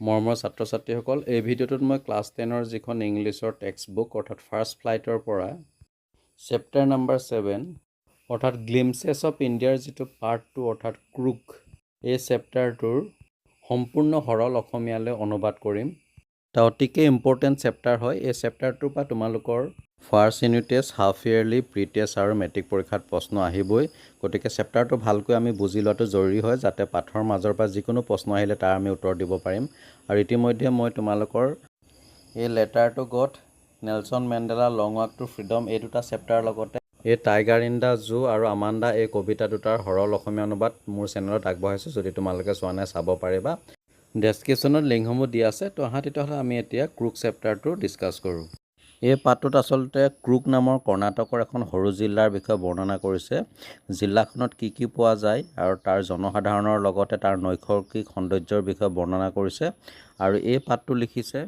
মৰমৰ ছাত্ৰ ছাত্ৰীসকল, এই ভিডিঅ'টোত মই ক্লাছ 10ৰ যিখন ইংলিছৰ টেক্সট বুক অৰ্থাৎ ফাৰ্ষ্ট ফ্লাইটৰ পৰা চেপ্টাৰ নাম্বাৰ 7 অৰ্থাৎ গ্লিমছেছ অফ ইণ্ডিয়াৰ যিটো পাৰ্ট 2 অৰ্থাৎ ক্ৰুক, এই চেপ্টাৰটোৰ সম্পূৰ্ণ সৰল অসমীয়ালৈ অনুবাদ কৰিম। এটা অতিকৈ ইম্পৰ্টেণ্ট চেপ্টাৰ হয়। এই চেপ্টাৰটোৰ পৰা তোমালোকৰ first unit test, half yearly, pre test আৰু মেট্ৰিক পৰীক্ষাত প্ৰশ্ন আহিবই। গতিকে চেপ্টাৰটো ভালকৈ আমি বুজি লোৱাটো জৰুৰী হয়, যাতে পাঠৰ মাজৰ পৰা যিকোনো প্ৰশ্ন আহিলে তাৰ আমি উত্তৰ দিব পাৰিম। আৰু ইতিমধ্যে মই তোমালোকৰ এই letter to god, Nelson Mandela, long walk to freedom এই দুটা চেপ্টাৰৰ লগতে এই টাইগাৰ ইন দ্য জু আৰু আমাণ্ডা এই কবিতা দুটাৰ সৰল অসমীয়া অনুবাদ মোৰ চেনেলত আগবঢ়াইছোঁ। যদি তোমালোকে চোৱা নাই চাব পাৰিবা। ডেছক্ৰিপশ্যনত লিংকসমূহ দিয়া আছে। তো আহা তেতিয়াহ'লে আমি এতিয়া ক্ৰুক চেপ্টাৰটো ডিছকাছ কৰোঁ। এই পাঠটোত আচলতে ক্ৰুক নামৰ কৰ্ণাটকৰ এখন সৰু জিলাৰ বিষয়ে বৰ্ণনা কৰিছে। জিলাখনত কি কি পোৱা যায় আৰু তাৰ জনসাধাৰণৰ লগতে তাৰ নৈসৰ্গিক সৌন্দৰ্যৰ বিষয়ে বৰ্ণনা কৰিছে। আৰু এই পাঠটো লিখিছে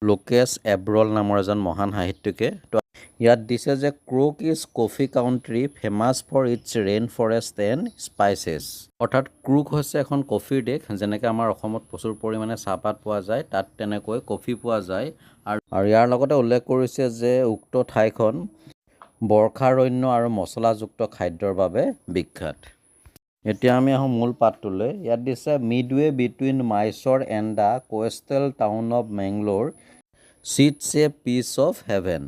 লোকেছ এব্ৰল নামৰ এজন মহান সাহিত্যিকে। তো ইয়াত দিছে যে Coorg is coffee country famous for its rain forest and spices. অৰ্থাৎ ক্ৰুক হৈছে এখন কফিৰ দেশ। যেনেকৈ আমাৰ অসমত প্ৰচুৰ পৰিমাণে চাহপাত পোৱা যায়, তাত তেনেকৈ কফি পোৱা যায়। আৰু ইয়াৰ লগতে উল্লেখ কৰিছে যে উক্ত ঠাইখন বৰ্ষাৰণ্য আৰু মছলাযুক্ত খাদ্যৰ বাবে বিখ্যাত। এতিয়া আমি আহোঁ মূল পাঠটোলৈ। ইয়াত দিছে midway between Mysore and the coastal town of Mangalore sits a piece of heaven.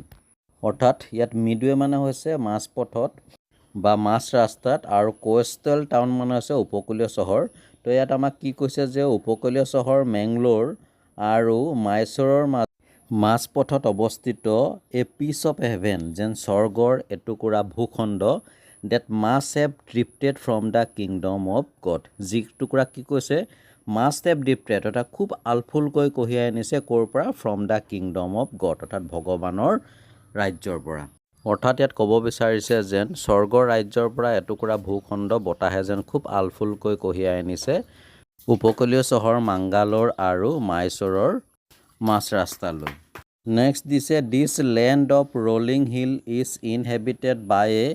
অৰ্থাৎ ইয়াত মিডৱে মানে হৈছে মাজপথত বা মাজ ৰাস্তাত আৰু কোষ্টেল টাউন মানে হৈছে উপকূলীয় চহৰ। তো ইয়াত আমাক কি কৈছে যে উপকূলীয় চহৰ মেংগলোৰ আৰু মাইছৰৰ মাজপথত অৱস্থিত এ পিচ অফ হেভেন যেন স্বৰ্গৰ এটুকুৰা ভূখণ্ড that must have drifted from the kingdom of God. যি টুকুৰা কি কৈছে মাষ্ট হেভ ড্ৰিফটেড অৰ্থাৎ খুব আলফুলকৈ কঢ়িয়াই আনিছে ক'ৰ পৰা, from the kingdom of god অৰ্থাৎ ভগৱানৰ ৰাজ্যৰ পৰা। অৰ্থাৎ ইয়াত ক'ব বিচাৰিছে যেন স্বৰ্গৰ ৰাজ্যৰ পৰা এটুকুৰা ভূখণ্ড বতাহে যেন খুব আলফুলকৈ কঢ়িয়াই আনিছে উপকূলীয় চহৰ মাংগালোৰ আৰু মাইছৰৰ মাজ ৰাস্তালৈ। নেক্সট দিছে this land of rolling hill is inhabited by a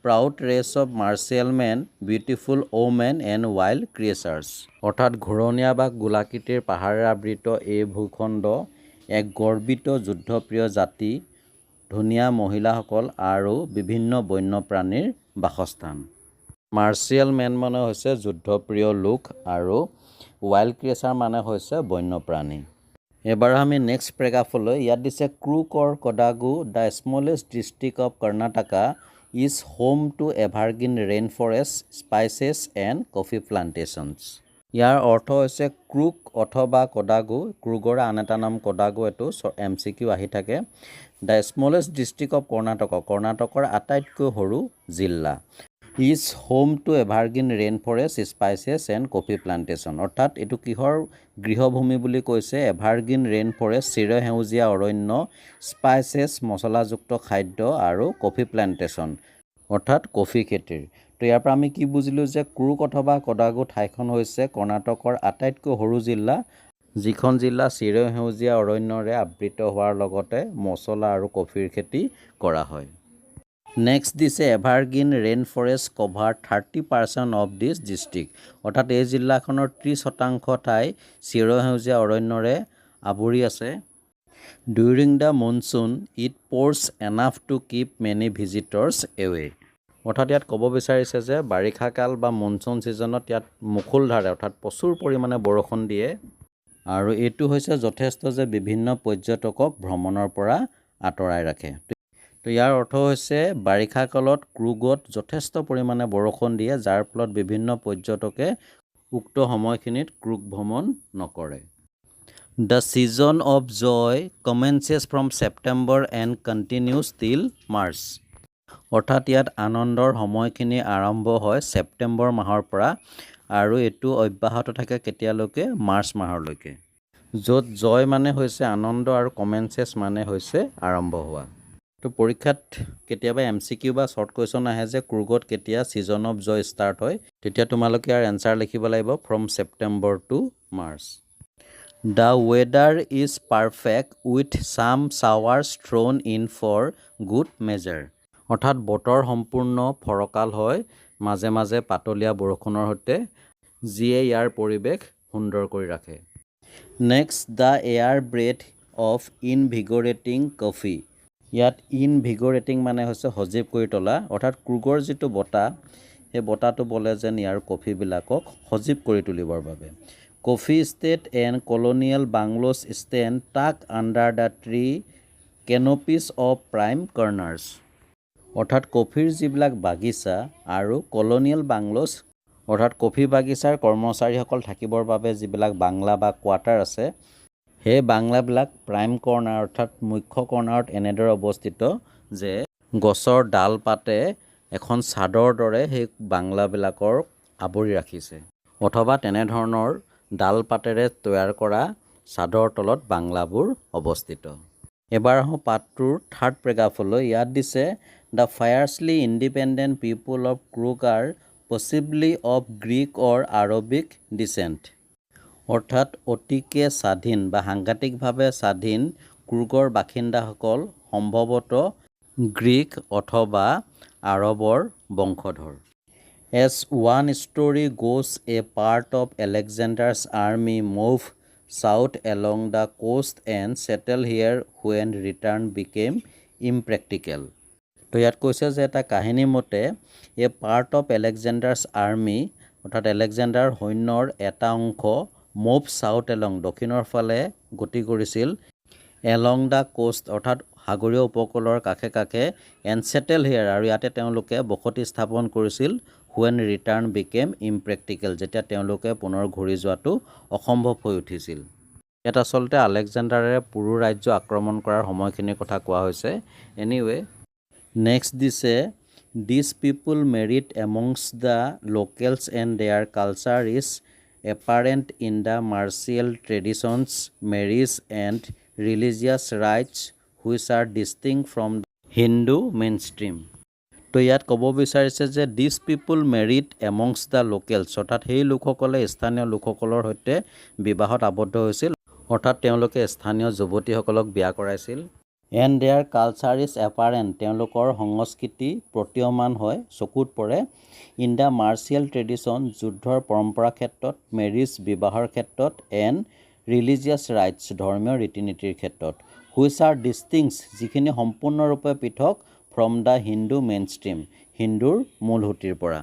proud race of martial men, beautiful women and wild creatures. অৰ্থাৎ ঘূৰণীয়া বা গোলাকৃতিৰ পাহাৰেৰে আবৃত এই ভূখণ্ড এক গৰ্বিত যুদ্ধপ্ৰিয় জাতি, ধুনীয়া মহিলাসকল আৰু বিভিন্ন বন্যপ্ৰাণীৰ বাসস্থান। মাৰ্চিয়েল মেন মানে হৈছে যুদ্ধপ্ৰিয় লোক আৰু ৱাইল্ড ক্ৰিয়েচাৰ মানে হৈছে বন্যপ্ৰাণী। এবাৰ আমি নেক্সট পেৰাগ্ৰাফলৈ। ইয়াত দিছে Coorg or Kodagu the smallest district of Karnataka is home to evergreen rain forest, spices and coffee plantations. ইয়াৰ অৰ্থ হৈছে ক্ৰুক অথবা কোডাগু, ক্ৰুগৰ আন এটা নাম কোডাগু, এইটো MCQ আহি থাকে। The smallest district of Karnataka, কৰ্ণাটকৰ আটাইতকৈ সৰু জিলা। Is home to evergreen rain forest, spices and coffee plantation. অৰ্থাৎ এইটো কিহৰ গৃহভূমি বুলি কৈছে, এভাৰগ্ৰীণ ৰেইন ফৰেষ্ট চিৰসেউজীয়া অৰণ্য, স্পাইচেছ মছলাযুক্ত খাদ্য আৰু কফি প্লাণ্টেশ্যন অৰ্থাৎ কফি খেতিৰ। তো ইয়াৰ পৰা আমি কি বুজিলোঁ যে ক্ৰুক অথবা কোডাগু ঠাইখন হৈছে কৰ্ণাটকৰ আটাইতকৈ সৰু জিলা, যিখন জিলা চিৰসেউজীয়া অৰণ্যৰে আবৃত হোৱাৰ লগতে মছলা আৰু কফিৰ খেতি কৰা হয়। নেক্সট দিছে evergreen rain forest cover 30% of this district. অৰ্থাৎ এই জিলাখনৰ 30% ঠাই চিৰসেউজীয়া অৰণ্যৰে আৱৰি আছে। During the monsoon it pours enough to keep many visitors away. অৰ্থাৎ ইয়াত ক'ব বিচাৰিছে যে বাৰিষা কাল বা মনচুন ছিজনত ইয়াত মুষলধাৰে অৰ্থাৎ প্ৰচুৰ পৰিমাণে বৰষুণ দিয়ে আৰু এইটো হৈছে যথেষ্ট যে বিভিন্ন পৰ্যটকক ভ্ৰমণৰ পৰা আঁতৰাই ৰাখে। তো ইয়াৰ অৰ্থ হৈছে বাৰিষা কালত ক্ৰুগত যথেষ্ট পৰিমাণে বৰষুণ দিয়ে, যাৰ ফলত বিভিন্ন পৰ্যটকে উক্ত সময়খিনিত ক্ৰুগ ভ্ৰমণ নকৰে। The season of joy commences from September and continues till March. অৰ্থাৎ ইয়াত আনন্দৰ সময়খিনি আৰম্ভ হয় ছেপ্টেম্বৰ মাহৰ পৰা আৰু এইটো অব্যাহত থাকে কেতিয়ালৈকে, মাৰ্চ মাহলৈকে। য'ত জয় মানে হৈছে আনন্দ আৰু কমেন্সেছ মানে হৈছে আৰম্ভ হোৱা। তো পৰীক্ষাত কেতিয়াবা MCQ বা শ্বৰ্ট কুৱেশ্যন আহে যে ক্ৰুগত কেতিয়া ছিজন অফ জয় ষ্টাৰ্ট হয়, তেতিয়া তোমালোকে ইয়াৰ এনচাৰ লিখিব লাগিব from September to March. The weather is perfect with some showers thrown in for good measure. অৰ্থাৎ বতৰ সম্পূৰ্ণ ফৰকাল হয়, মাজে মাজে পাতলীয়া বৰষুণৰ সৈতে, যিয়ে ইয়াৰ পৰিৱেশ সুন্দৰ কৰি ৰাখে। Next the air breath of invigorating coffee. ইয়াত ইনভিগৰেটিং মানে হৈছে সজীৱ কৰি তোলা, অৰ্থাৎ ক্ৰুগৰ যিটো বঁটা সেই বঁটাটো বলে যেন ইয়াৰ কফিবিলাকক সজীৱ কৰি তুলিবৰ বাবে। Coffee estate and colonial bungalows stand tucked under the tree canopies of prime corners. অৰ্থাৎ কফিৰ যিবিলাক বাগিচা আৰু কলনিয়েল বাংলোজ অৰ্থাৎ কফি বাগিচাৰ কৰ্মচাৰীসকল থাকিবৰ বাবে যিবিলাক বাংলা বা কোৱাৰ্টাৰ আছে, সেই বাংলাবিলাক প্ৰাইম কৰ্ণাৰ অৰ্থাৎ মুখ্য কৰ্ণাৰত এনেদৰে অৱস্থিত যে গছৰ ডাল পাতে এখন চাদৰ দৰে সেই বাংলাবিলাকৰ আৱৰি ৰাখিছে, অথবা তেনেধৰণৰ ডাল পাতেৰে তৈয়াৰ কৰা চাদৰ তলত বাংলাবোৰ অৱস্থিত। এবাৰ আহোঁ পাঠটোৰ থাৰ্ড পেৰাগ্ৰাফলৈ। ইয়াত দিছে the fiercely independent people of Coorg are possibly of Greek or Arabic descent. অৰ্থাৎ অতিকে স্বাধীন বা সাংঘাতিকভাৱে স্বাধীন ক্ৰুগৰ বাসিন্দাসকল সম্ভৱতঃ গ্ৰীক অথবা আৰবৰ বংশধৰ। As one story goes a part of Alexander's army move south along the coast and settle here when return became impractical. তো ইয়াত কৈছে যে এটা কাহিনী মতে a part of Alexander's army অৰ্থাৎ এলেকজেণ্ডাৰ সৈন্যৰ এটা অংশ মুভ চাউথ এলং দক্ষিণৰ ফালে গতি কৰিছিল, এলং দ্য কোষ্ট অৰ্থাৎ সাগৰীয় উপকূলৰ কাষে কাষে, এণ্ড ছেটেল হিয়াৰ আৰু ইয়াতে তেওঁলোকে বসতি স্থাপন কৰিছিল, হুৱেন ৰিটাৰ্ণ বিকেম ইমপ্ৰেক্টিকেল যেতিয়া তেওঁলোকে পুনৰ ঘূৰি যোৱাটো অসম্ভৱ হৈ উঠিছিল। ইয়াত আচলতে আলেকজেণ্ডাৰে পুৰু ৰাজ্য আক্ৰমণ কৰাৰ সময়খিনিৰ কথা কোৱা হৈছে। এনিৱে নেক্সট দিছে this people married amongst the locals and their culture is apparent in the martial traditions marriage and religious rites which are distinct from the Hindu mainstream. তো ইয়াত ক'ব বিচাৰিছে যে this people married amongst the locals অৰ্থাৎ সেই লোকসকলে স্থানীয় লোকসকলৰ সৈতে বিবাহত আবদ্ধ হৈছিল, অৰ্থাৎ তেওঁলোকে স্থানীয় যুৱতীসকলক বিয়া কৰাইছিল। এণ্ড দেয়াৰ কালচাৰ ইজ এপাৰেণ্ট তেওঁলোকৰ সংস্কৃতি প্ৰতীয়মান হয়, চকুত পৰে। ইন দ্য মাৰ্চিয়েল ট্ৰেডিশ্যন যুদ্ধৰ পৰম্পৰা ক্ষেত্ৰত, মেৰিজ বিবাহৰ ক্ষেত্ৰত, এণ্ড ৰিলিজিয়াছ ৰাইটছ ধৰ্মীয় ৰীতি নীতিৰ ক্ষেত্ৰত, হুইচ আৰ ডিষ্টিংক্ট যিখিনি সম্পূৰ্ণৰূপে পৃথক, ফ্ৰম দ্য হিন্দু মেইনষ্ট্ৰীম হিন্দুৰ মূলসুঁতিৰ পৰা।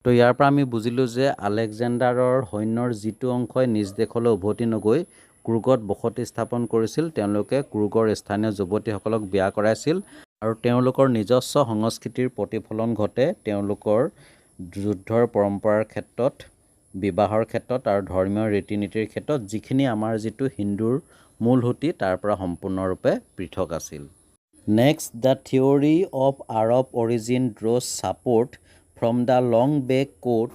তো ইয়াৰ পৰা আমি বুজিলোঁ যে আলেকজেণ্ডাৰৰ সৈন্যৰ যিটো অংশই নিজ দেশলৈ উভতি নগৈ ক্ৰুগত বসতি স্থাপন কৰিছিল, তেওঁলোকে ক্ৰুগৰ স্থানীয় যুৱতীসকলক বিয়া কৰাইছিল আৰু তেওঁলোকৰ নিজস্ব সংস্কৃতিৰ প্ৰতিফলন ঘটে তেওঁলোকৰ যুদ্ধৰ পৰম্পৰাৰ ক্ষেত্ৰত, বিবাহৰ ক্ষেত্ৰত আৰু ধৰ্মীয় ৰীতি নীতিৰ ক্ষেত্ৰত, যিখিনি আমাৰ যিটো হিন্দুৰ মূলসুঁতি তাৰ পৰা সম্পূৰ্ণৰূপে পৃথক আছিল। Next the theory of Arab origin draws support from the long back coat.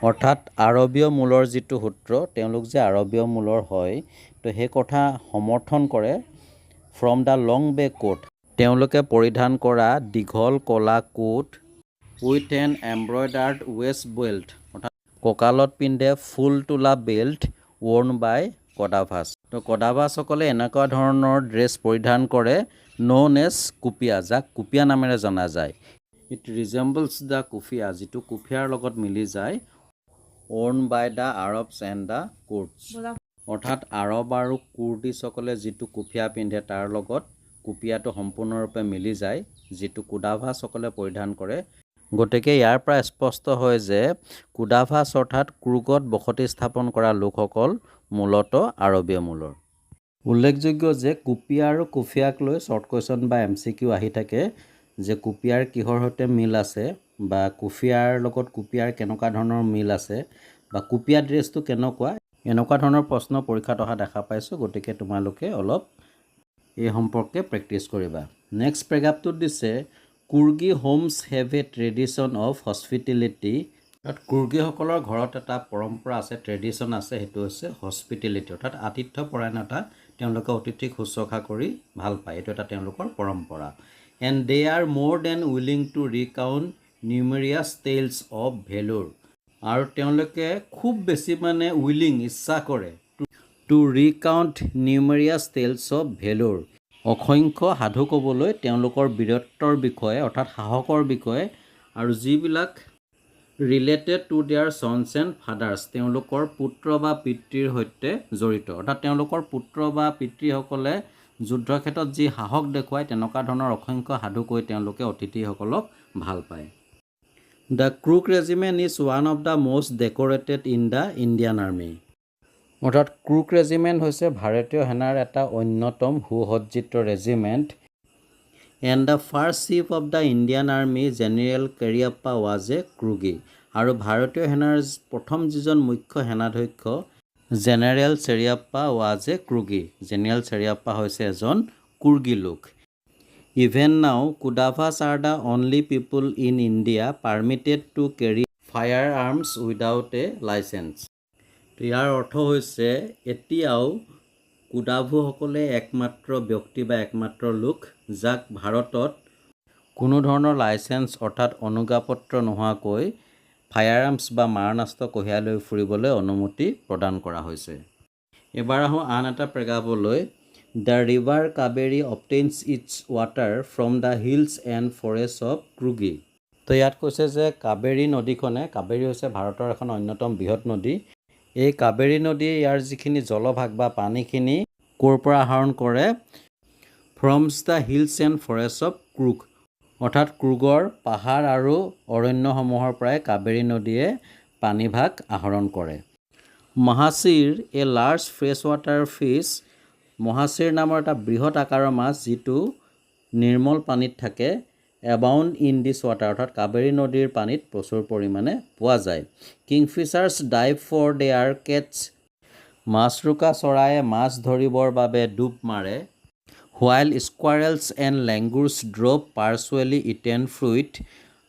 অৰ্থাৎ আৰবীয় মূলৰ যিটো সূত্ৰ, তেওঁলোক যে আৰবীয় মূলৰ হয়, তো সেই কথা সমৰ্থন কৰে from the long back coat তেওঁলোকে পৰিধান কৰা দীঘল ক'লা coat with an embroidered waist belt অৰ্থাৎ কঁকালত পিন্ধে ফুল তোলা বেল্ট ৱৰ্ন বাই কদাভাছ। তো কদাভাছসকলে এনেকুৱা ধৰণৰ ড্ৰেছ পৰিধান কৰে ন'ন এজ কুপিয়া, যাক কুপিয়া নামেৰে জনা যায়। ইট ৰিজেম্বলছ দ্য কুফিয়া যিটো কুফিয়াৰ লগত মিলি যায়, ৱৰ্ন বাই দ্য আৰবছ এণ্ড দ্য কুৰ্ডছ অৰ্থাৎ আৰব আৰু কুৰ্দিছসকলে যিটো কুফিয়া পিন্ধে তাৰ লগত কুপিয়াটো সম্পূৰ্ণৰূপে মিলি যায়, যিটো কুদাভাছসকলে পৰিধান কৰে। গতিকে ইয়াৰ পৰা স্পষ্ট হয় যে কুদাভাছ অৰ্থাৎ ক্ৰুগত বসতি স্থাপন কৰা লোকসকল মূলতঃ আৰবীয় মূলৰ। উল্লেখযোগ্য যে কুপিয়া আৰু কুফিয়াক লৈ শ্বৰ্ট কুৱেশ্যন বা MCQ আহি থাকে যে কুপিয়াৰ কিহৰ সৈতে মিল আছে বা কুফিয়াৰ লগত কুপিয়াৰ কেনেকুৱা ধৰণৰ মিল আছে বা কুপিয়া ড্ৰেছটো কেনেকুৱা, এনেকুৱা ধৰণৰ প্ৰশ্ন পৰীক্ষাত অহা দেখা পাইছোঁ। গতিকে তোমালোকে অলপ এই সম্পৰ্কে প্ৰেক্টিছ কৰিবা। নেক্সট পেৰাগ্ৰাফটোত দিছে Coorgi homes have a tradition of hospitality. কুৰ্গীসকলৰ ঘৰত এটা পৰম্পৰা আছে, ট্ৰেডিশ্যন আছে, সেইটো হৈছে হস্পিটেলিটি অৰ্থাৎ আতিথ্য পৰায়ণতা। তেওঁলোকে অতিথিক শুশ্ৰূষা কৰি ভাল পায়, এইটো এটা তেওঁলোকৰ পৰম্পৰা। And they are more than willing to recount numerous tales of valour আৰু তেওঁলোকে খুব বেছি মানে উইলিং ইচ্ছা কৰে to recount numerous tales of valour অসংখ্য সাধু ক'বলৈ তেওঁলোকৰ বীৰত্বৰ বিষয়ে অৰ্থাৎ সাহসৰ বিষয়ে আৰু যিবিলাক related to their sons and fathers, তেওঁলোকৰ পুত্ৰ বা পিতৃৰ সৈতে জড়িত। অৰ্থাৎ তেওঁলোকৰ পুত্ৰ বা পিতৃসকলে যুদ্ধৰ ক্ষেত্ৰত যি সাহস দেখুৱায় তেনেকুৱা ধৰণৰ অসংখ্য সাধু কৈ তেওঁলোকে অতিথিসকলক ভাল পায়। The Coorg regiment is one of the most decorated in the Indian army. অৰ্থাৎ ক্ৰুক ৰেজিমেণ্ট হৈছে ভাৰতীয় সেনাৰ এটা অন্যতম সুসজ্জিত regiment. And the first chief of the Indian army general Cariappa was a Coorgi. আৰু ভাৰতীয় সেনাৰ প্ৰথম যিজন মুখ্য সেনাধ্যক্ষ general Cheriappa was a Coorgi. General Cheriappa হৈছে এজন কুৰ্গী লোক। Even now Kodavas are the only people in India permitted to carry fire arms without a licence. ইয়াৰ অৰ্থ হৈছে এতিয়াও কুডাভোসকলে একমাত্ৰ ব্যক্তি বা একমাত্ৰ লোক যাক ভাৰতত কোনো ধৰণৰ লাইচেঞ্চ অৰ্থাৎ অনুজ্ঞাপত্ৰ নোহোৱাকৈ ফায়াৰ আৰ্মছ বা মাৰণাস্ত্ৰ কঢ়িয়াই লৈ ফুৰিবলৈ অনুমতি প্ৰদান কৰা হৈছে। এবাৰ আহোঁ আন এটা প্ৰেক্ষাপটলৈ। The river Kaveri obtains its water from the hills and forest of Coorgi. তো ইয়াত কৈছে যে কাবেৰী নদীখনে, কাবেৰী হৈছে ভাৰতৰ এখন অন্যতম বৃহৎ নদী, এই কাবেৰী নদীয়ে ইয়াৰ যিখিনি জলভাগ বা পানীখিনি ক'ৰ পৰা আহৰণ কৰে? From the hills and forest of Coorg, অৰ্থাৎ ক্ৰুগৰ পাহাৰ আৰু অৰণ্যসমূহৰ পৰাই কাবেৰী নদীয়ে পানীভাগ আহৰণ কৰে। Mahseer a large fresh water fish, mahseer নামৰ এটা বৃহৎ আকাৰৰ মাছ যিটো নিৰ্মল পানীত থাকে। এবাউণ্ড ইন দিছ ৱাটাৰ, অৰ্থাৎ কাবেৰী নদীৰ পানীত প্ৰচুৰ পৰিমাণে পোৱা যায়। Kingfishers dive for their catch, মাছৰোকা চৰাইয়ে মাছ ধৰিবৰ বাবে ডুব মাৰে। While squirrels and langurs drop partially eaten fruit,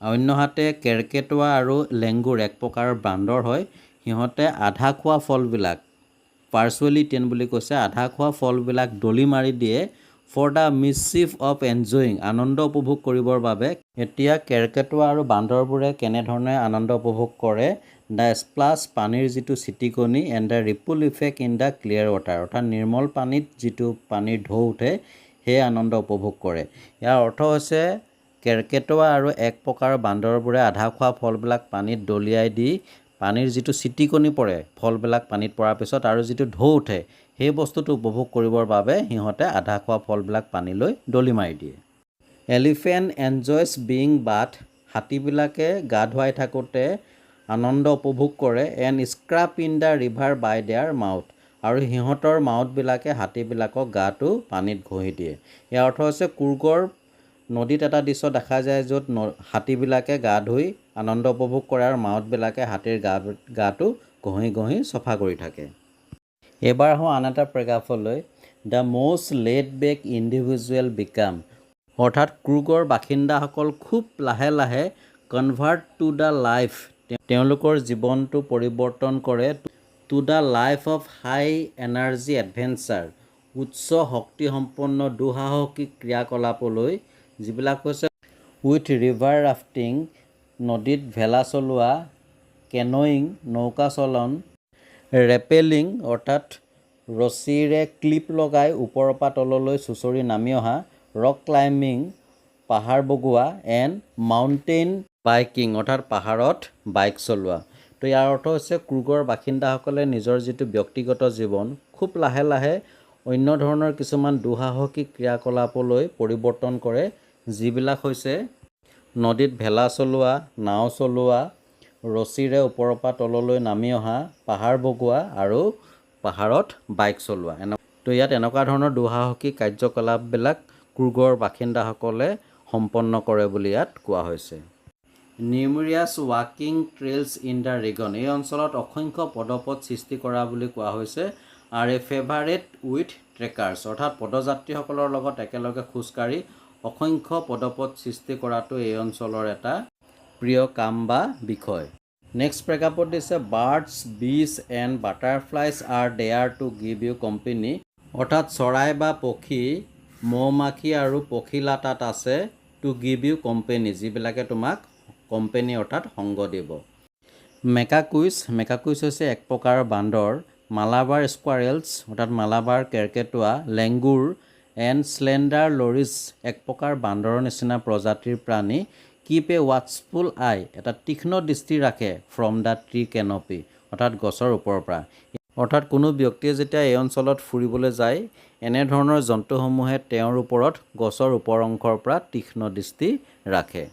অন্যহাতে কেৰ্কেটুৱা আৰু লেংগুৰ এক প্ৰকাৰৰ বান্দৰ হয়, সিহঁতে আধা খোৱা ফলবিলাক, পাৰ্চুৱেলি ইটেন বুলি কৈছে, আধা খোৱা ফলবিলাক দলি মাৰি দিয়ে। ফৰ দ্য মিছচিফ অফ এনজয়িং, আনন্দ উপভোগ কৰিবৰ বাবে। এতিয়া কেৰ্কেটুৱা আৰু বান্দৰবোৰে কেনেধৰণে আনন্দ উপভোগ কৰে? দ্য স্প্লাছ, পানীৰ যিটো ছিটিকনি, and the ripple effect in the clear water, অৰ্থাৎ নিৰ্মল পানীত যিটো পানীৰ ঢৌ উঠে সেই আনন্দ উপভোগ কৰে। ইয়াৰ অৰ্থ হৈছে কেৰ্কেটুৱা আৰু এক প্ৰকাৰৰ বান্দৰবোৰে আধা খোৱা ফলবিলাক পানীত দলিয়াই দি পানীৰ যিটো ছিটিকনি পৰে ফলবিলাক পানীত পৰাৰ পিছত আৰু যিটো ঢৌ উঠে সেই বস্তুটো উপভোগ কৰিবৰ বাবে সিহঁতে আধা খোৱা ফলবিলাক পানীলৈ দলি মাৰি দিয়ে। এলিফেণ্ট এনজয়ছ বিং বাথ, হাতীবিলাকে গা ধুৱাই থাকোঁতে আনন্দ উপভোগ কৰে। And scrap in the river by their mouth, আৰু সিহঁতৰ মাউথবিলাকে হাতীবিলাকক গাটো পানীত ঘঁহি দিয়ে। ইয়াৰ অৰ্থ হৈছে কুৰ্গৰ নদীত এটা দৃশ্য দেখা যায় য'ত হাতীবিলাকে গা ধুই আনন্দ উপভোগ কৰে আৰু মাউথবিলাকে হাতীৰ গাটো ঘঁহি ঘঁহি চফা কৰি থাকে। এইবাৰ আহোঁ আন এটা প্ৰেক্ষাপটলৈ। The most laid back individual become, অৰ্থাৎ ক্ৰুগৰ বাসিন্দাসকল খুব লাহে লাহে কনভাৰ্ট টু দ্য লাইফ, তেওঁলোকৰ জীৱনটো পৰিৱৰ্তন কৰে। To the life of high energy adventure, উচ্চ শক্তিসম্পন্ন দুঃসাহসিক ক্ৰিয়াকলাপলৈ, যিবিলাক হৈছে উইথ ৰিভাৰ ৰাফটিং, নদীত ভেলা চলোৱা, কেনয়িং, নৌকা চলন, ৰেপেলিং, অৰ্থাৎ ৰছীৰে ক্লিপ লগাই ওপৰৰ পৰা তললৈ চুঁচৰি নামি অহা, ৰক ক্লাইম্বিং, পাহাৰ বগোৱা, এণ্ড মাউণ্টেইন বাইকিং, অৰ্থাৎ পাহাৰত বাইক চলোৱা। তো ইয়াৰ অৰ্থ হৈছে ক্ৰুগৰ বাসিন্দাসকলে নিজৰ যিটো ব্যক্তিগত জীৱন খুব লাহে লাহে অন্য ধৰণৰ কিছুমান দুঃসাহসিক ক্ৰিয়াকলাপলৈ পৰিৱৰ্তন কৰে, যিবিলাক হৈছে নদীত ভেলা চলোৱা, নাও চলোৱা, ৰছীৰে ওপৰৰ পৰা তললৈ নামি অহা, পাহাৰ বগোৱা আৰু পাহাৰত বাইক চলোৱা। তো ইয়াত এনেকুৱা ধৰণৰ দুঃসাহসিক কাৰ্যকলাপবিলাক ক্ৰুগৰ বাসিন্দাসকলে সম্পন্ন কৰে বুলি ইয়াত কোৱা হৈছে। নিউমেৰিয়াছ ৱাকিং ট্ৰেইলছ ইন দ্য ৰিগন, এই অঞ্চলত অসংখ্য পদপথ সৃষ্টি কৰা বুলি কোৱা হৈছে। আৰু এ ফেভাৰেট উইথ ট্ৰেকাৰ্ছ, অৰ্থাৎ পদযাত্ৰীসকলৰ লগত একেলগে খোজকাঢ়ি অসংখ্য পদপথ সৃষ্টি কৰাটো এই অঞ্চলৰ এটা প্ৰিয় কাম বা বিষয়। নেক্সট প্ৰেক্ষাপট দিছে birds, bees and butterflies are there to give you company, অৰ্থাৎ চৰাই বা পক্ষী, মৌ-মাখি আৰু পখিলা তাত আছে টু গিভ ইউ কোম্পেনী, যিবিলাকে তোমাক কোম্পেনী অৰ্থাৎ সংগ দিব। মেকাকুইছ, মেকাকুইছ হৈছে এক প্ৰকাৰৰ বান্দৰ। মালাবাৰ স্কুৱাৰেলছ, অৰ্থাৎ মালাবাৰ কেৰ্কেটুৱা, লেংগুৰ এণ্ড স্লেণ্ডাৰ লৰিছ, এক প্ৰকাৰ বান্দৰৰ নিচিনা প্ৰজাতিৰ প্ৰাণী, কিপ এ ৱাটচফুল আই, এটা তীক্ষ্ণ দৃষ্টি ৰাখে ফ্ৰম দ্য ট্ৰি কেনপি, অৰ্থাৎ গছৰ ওপৰৰ পৰা। অৰ্থাৎ কোনো ব্যক্তিয়ে যেতিয়া এই অঞ্চলত ফুৰিবলৈ যায়, এনেধৰণৰ জন্তুসমূহে তেওঁৰ ওপৰত গছৰ ওপৰ অংশৰ পৰা তীক্ষ্ণ দৃষ্টি ৰাখে।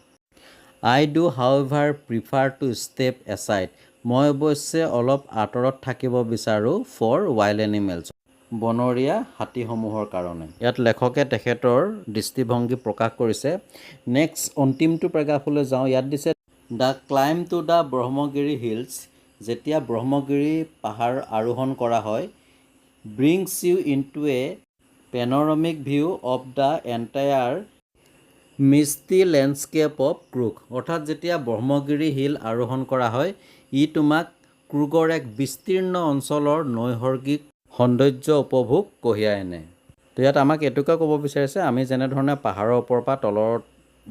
I do however prefer to step aside, মই অৱশ্যে অলপ আঁতৰত থাকিব বিচাৰোঁ ফৰ ৱাইল্ড এনিমেলছ, বনৰীয়া হাতীসমূহৰ কাৰণে। ইয়াত লেখকে তেখেতৰ দৃষ্টিভংগী প্ৰকাশ কৰিছে। নেক্সট অন্তিমটো পেৰাগ্ৰাফলৈ যাওঁ। ইয়াত দিছে the climb to the Brahmagiri hills, যেতিয়া ব্ৰহ্মগিৰি পাহাৰ আৰোহণ কৰা হয়, brings you into a panoramic view of the entire misty landscape of Coorg, অৰ্থাৎ যেতিয়া ব্ৰহ্মগিৰি হিল আৰোহণ কৰা হয়, ই তোমাক ক্ৰুগৰ এক বিস্তীৰ্ণ অঞ্চলৰ নৈসৰ্গিক সৌন্দৰ্য উপভোগ কঢ়িয়াই আনে। তো ইয়াত আমাক এইটোকে ক'ব বিচাৰিছে, আমি যেনেধৰণে পাহাৰৰ ওপৰৰ পৰা তলত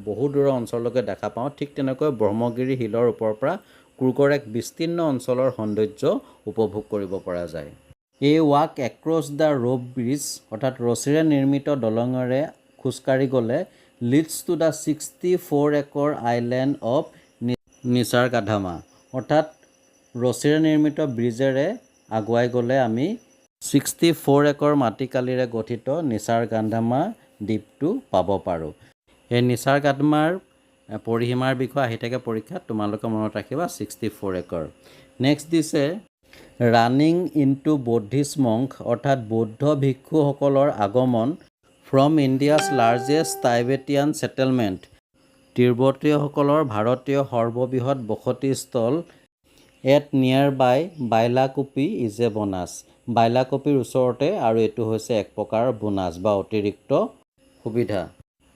বহু দূৰৰ অঞ্চললৈকে দেখা পাওঁ, ঠিক তেনেকৈ ব্ৰহ্মগিৰি হিলৰ ওপৰৰ পৰা ক্ৰুগৰ এক বিস্তীৰ্ণ অঞ্চলৰ সৌন্দৰ্য উপভোগ কৰিব পৰা যায়। এই walk across the rope bridge, অৰ্থাৎ ৰছীৰে নিৰ্মিত দলঙেৰে খোজকাঢ়ি গ'লে লিডছ টু দ্য 64 একৰ আইলেণ্ড অৱ নিচাৰগাধামা, অৰ্থাৎ ৰছীৰে নিৰ্মিত ব্ৰিজেৰে আগুৱাই গ'লে আমি 64 একৰ মাটিকালিৰে গঠিত নিচাৰগাধামা দ্বীপটো পাব পাৰোঁ। এই নিচাৰগাধামাৰ পৰিসীমাৰ বিষয়ে আহি থাকে পৰীক্ষাত, তোমালোকে মনত ৰাখিবা 64 একৰ। নেক্সট দিছে ৰানিং ইনটু বৌদ্ধিষ্ট মংক, অৰ্থাৎ বৌদ্ধ ভিক্ষুসকলৰ আগমন ফ্ৰম ইণ্ডিয়াছ লাৰ্জেষ্ট টাইবেটিয়ান ছেটেলমেণ্ট, তিব্বতীয়সকলৰ ভাৰতীয় সৰ্ববৃহৎ বসতিস্থল এট নিয়াৰ বাই বাইলাকুপি ইজ এ বনাছ, বাইলাকুপিৰ ওচৰতে, আৰু এইটো হৈছে এক প্ৰকাৰ বোনাছ বা অতিৰিক্ত সুবিধা।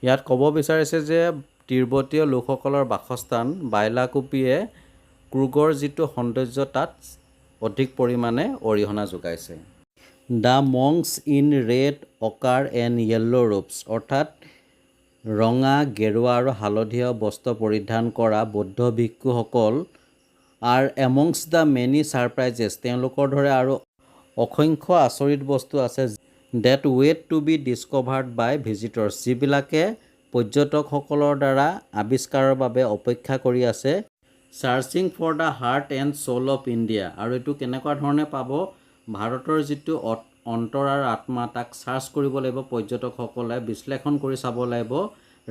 ইয়াত ক'ব বিচাৰিছে যে তিব্বতীয় লোকসকলৰ বাসস্থান বাইলাকুপিয়ে ক্ৰুগৰ যিটো সৌন্দৰ্য তাত অধিক পৰিমাণে অৰিহণা যোগাইছে। The monks in red ochre and yellow' robes, অৰ্থাৎ ৰঙা, গেৰুৱা আৰু হালধীয়া বস্ত্ৰ পৰিধান কৰা বৌদ্ধ ভিক্ষুসকল are amongst the many surprises, তেওঁলোকৰ দৰে আৰু অসংখ্য আচৰিত বস্তু আছে that wait to be discovered by visitors, যিবিলাকে পৰ্যটকসকলৰ দ্বাৰা আৱিষ্কাৰৰ বাবে অপেক্ষা কৰি আছে। Searching for the heart and soul of India, আৰু এইটো কেনেকুৱা ধৰণে পাব, ভাৰতৰ যিটো অন্তৰ আৰু আত্মা তাক চাৰ্চ কৰিব লাগিব, পৰ্যটকসকলে বিশ্লেষণ কৰি চাব লাগিব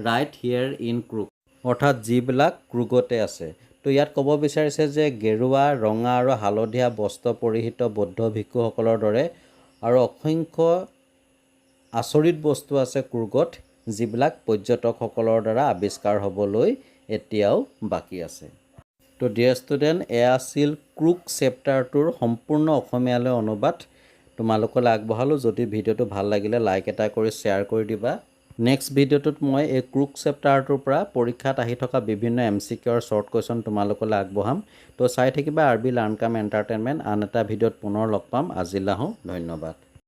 ৰাইট হিয়েৰ ইন ক্ৰুগ, অৰ্থাৎ যিবিলাক ক্ৰুগতে আছে। তো ইয়াত ক'ব বিচাৰিছে যে গেৰুৱা, ৰঙা আৰু হালধীয়া বস্ত্ৰ পৰিহিত বৌদ্ধ ভিক্ষুসকলৰ দৰে আৰু অসংখ্য আচৰিত বস্তু আছে ক্ৰুগত, যিবিলাক পৰ্যটকসকলৰ দ্বাৰা আৱিষ্কাৰ হ'বলৈ এতিয়াও বাকী আছে। তো ডিয়াৰ ষ্টুডেণ্ট, এয়া আছিল ক্ৰুগ চেপ্টাৰটোৰ সম্পূৰ্ণ অসমীয়ালৈ অনুবাদ তোমালোকলৈ আগবঢ়ালোঁ। যদি ভিডিঅ'টো ভাল লাগিলে লাইক এটা কৰি শ্বেয়াৰ কৰি দিবা। নেক্সট ভিডিঅ'টোত মই এই ক্ৰুগ চেপ্টাৰটোৰ পৰা পৰীক্ষাত আহি থকা বিভিন্ন MCQ আৰু শ্বৰ্ট কুৱেশ্যন তোমালোকলৈ আগবঢ়াম। তো চাই থাকিবা RB লাৰ্ণ কাম এণ্টাৰটেইনমেণ্ট। আন এটা ভিডিঅ'ত পুনৰ লগ পাম। আজিলৈ আহোঁ, ধন্যবাদ।